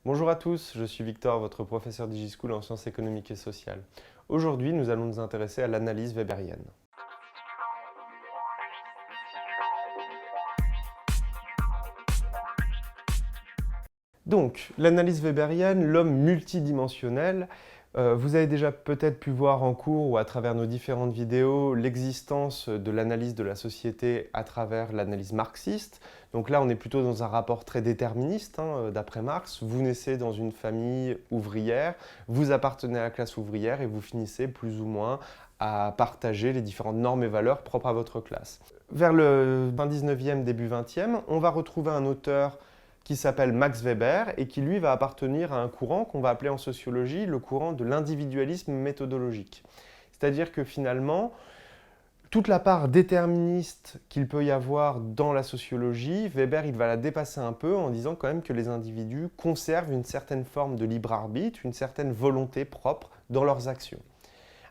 Bonjour à tous, je suis Victor, votre professeur DigiSchool en sciences économiques et sociales. Aujourd'hui, nous allons nous intéresser à l'analyse weberienne. Donc, l'analyse weberienne, l'homme multidimensionnel. Vous avez déjà peut-être pu voir en cours ou à travers nos différentes vidéos l'existence de l'analyse de la société à travers l'analyse marxiste. Donc là, on est plutôt dans un rapport très déterministe, d'après Marx. Vous naissez dans une famille ouvrière, vous appartenez à la classe ouvrière et vous finissez plus ou moins à partager les différentes normes et valeurs propres à votre classe. Vers le 19e, début 20e, on va retrouver un auteur qui s'appelle Max Weber et qui lui va appartenir à un courant qu'on va appeler en sociologie le courant de l'individualisme méthodologique. C'est-à-dire que finalement, toute la part déterministe qu'il peut y avoir dans la sociologie, Weber il va la dépasser un peu en disant quand même que les individus conservent une certaine forme de libre arbitre, une certaine volonté propre dans leurs actions.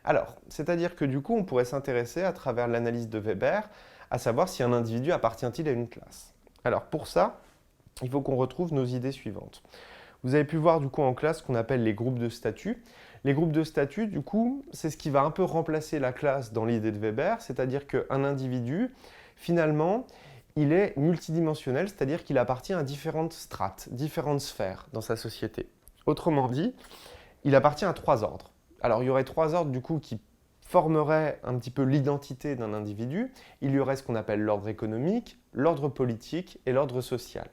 Alors, c'est-à-dire que du coup, on pourrait s'intéresser à travers l'analyse de Weber à savoir si un individu appartient-il à une classe. Alors pour ça, il faut qu'on retrouve nos idées suivantes. Vous avez pu voir du coup en classe ce qu'on appelle les groupes de statut. Les groupes de statut, du coup, c'est ce qui va un peu remplacer la classe dans l'idée de Weber, c'est-à-dire qu'un individu, finalement, il est multidimensionnel, c'est-à-dire qu'il appartient à différentes strates, différentes sphères dans sa société. Autrement dit, il appartient à trois ordres. Alors il y aurait trois ordres du coup qui formeraient un petit peu l'identité d'un individu. Il y aurait ce qu'on appelle l'ordre économique, l'ordre politique et l'ordre social.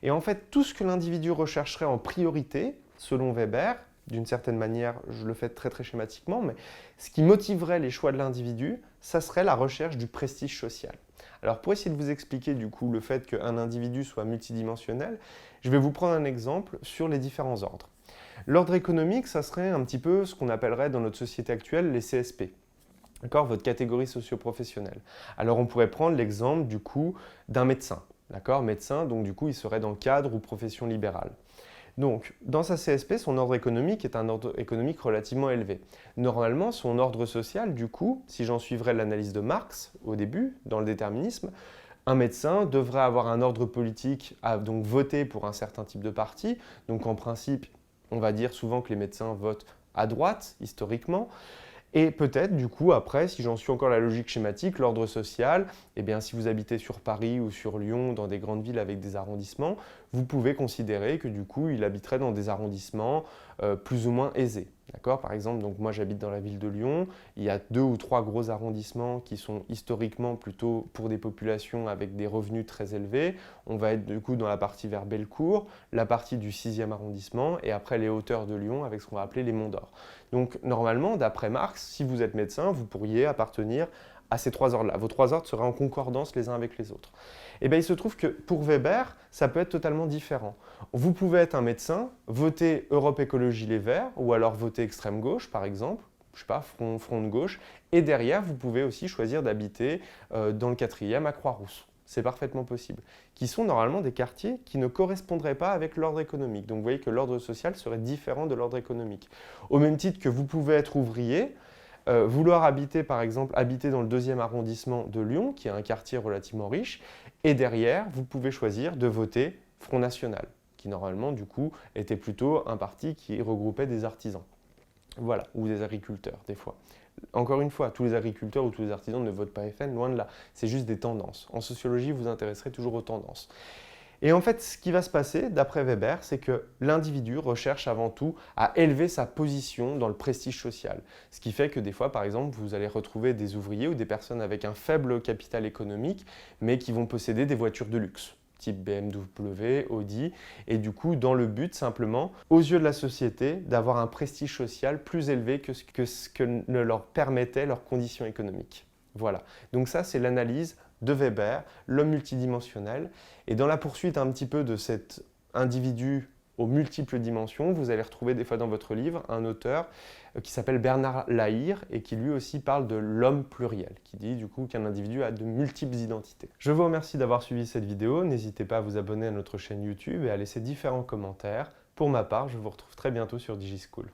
Et en fait, tout ce que l'individu rechercherait en priorité, selon Weber, d'une certaine manière, je le fais très schématiquement, mais ce qui motiverait les choix de l'individu, ça serait la recherche du prestige social. Alors pour essayer de vous expliquer du coup le fait qu'un individu soit multidimensionnel, je vais vous prendre un exemple sur les différents ordres. L'ordre économique, ça serait un petit peu ce qu'on appellerait dans notre société actuelle les CSP. D'accord, votre catégorie socio-professionnelle. Alors on pourrait prendre l'exemple du coup d'un médecin. D'accord, médecin, donc du coup il serait dans le cadre ou profession libérale. Donc, dans sa CSP, son ordre économique est un ordre économique relativement élevé. Normalement, son ordre social, du coup, si j'en suivrais l'analyse de Marx au début, dans le déterminisme, un médecin devrait avoir un ordre politique à donc voter pour un certain type de parti. Donc en principe, on va dire souvent que les médecins votent à droite, historiquement. Et peut-être, du coup, après, si j'en suis encore la logique schématique, l'ordre social, eh bien, si vous habitez sur Paris ou sur Lyon, dans des grandes villes avec des arrondissements, vous pouvez considérer que, du coup, il habiterait dans des arrondissements plus ou moins aisés. D'accord ? Par exemple, donc moi j'habite dans la ville de Lyon, il y a 2 ou 3 gros arrondissements qui sont historiquement plutôt pour des populations avec des revenus très élevés. On va être du coup dans la partie vers Bellecour, la partie du 6e arrondissement et après les hauteurs de Lyon avec ce qu'on va appeler les Monts d'Or. Donc normalement, d'après Marx, si vous êtes médecin, vous pourriez appartenir à ces trois ordres-là. Vos trois ordres seraient en concordance les uns avec les autres. Et bien il se trouve que pour Weber, ça peut être totalement différent. Vous pouvez être un médecin, voter Europe Écologie Les Verts, ou alors voter extrême gauche par exemple, je sais pas, front de gauche, et derrière vous pouvez aussi choisir d'habiter dans le 4e à Croix-Rousse. C'est parfaitement possible. Qui sont normalement des quartiers qui ne correspondraient pas avec l'ordre économique. Donc vous voyez que l'ordre social serait différent de l'ordre économique. Au même titre que vous pouvez être ouvrier, vouloir habiter, par exemple, habiter dans le 2e arrondissement de Lyon, qui est un quartier relativement riche, et derrière, vous pouvez choisir de voter Front National, qui normalement, du coup, était plutôt un parti qui regroupait des artisans. Voilà, ou des agriculteurs, des fois. Encore une fois, tous les agriculteurs ou tous les artisans ne votent pas FN, loin de là. C'est juste des tendances. En sociologie, vous vous intéresserez toujours aux tendances. Et en fait, ce qui va se passer, d'après Weber, c'est que l'individu recherche avant tout à élever sa position dans le prestige social. Ce qui fait que des fois, par exemple, vous allez retrouver des ouvriers ou des personnes avec un faible capital économique, mais qui vont posséder des voitures de luxe, type BMW, Audi, et du coup, dans le but simplement, aux yeux de la société, d'avoir un prestige social plus élevé que ce que ne leur permettaient leurs conditions économiques. Voilà, donc ça c'est l'analyse de Weber, l'homme multidimensionnel. Et dans la poursuite un petit peu de cet individu aux multiples dimensions, vous allez retrouver des fois dans votre livre un auteur qui s'appelle Bernard Lahire et qui lui aussi parle de l'homme pluriel, qui dit du coup qu'un individu a de multiples identités. Je vous remercie d'avoir suivi cette vidéo, n'hésitez pas à vous abonner à notre chaîne YouTube et à laisser différents commentaires. Pour ma part, je vous retrouve très bientôt sur DigiSchool.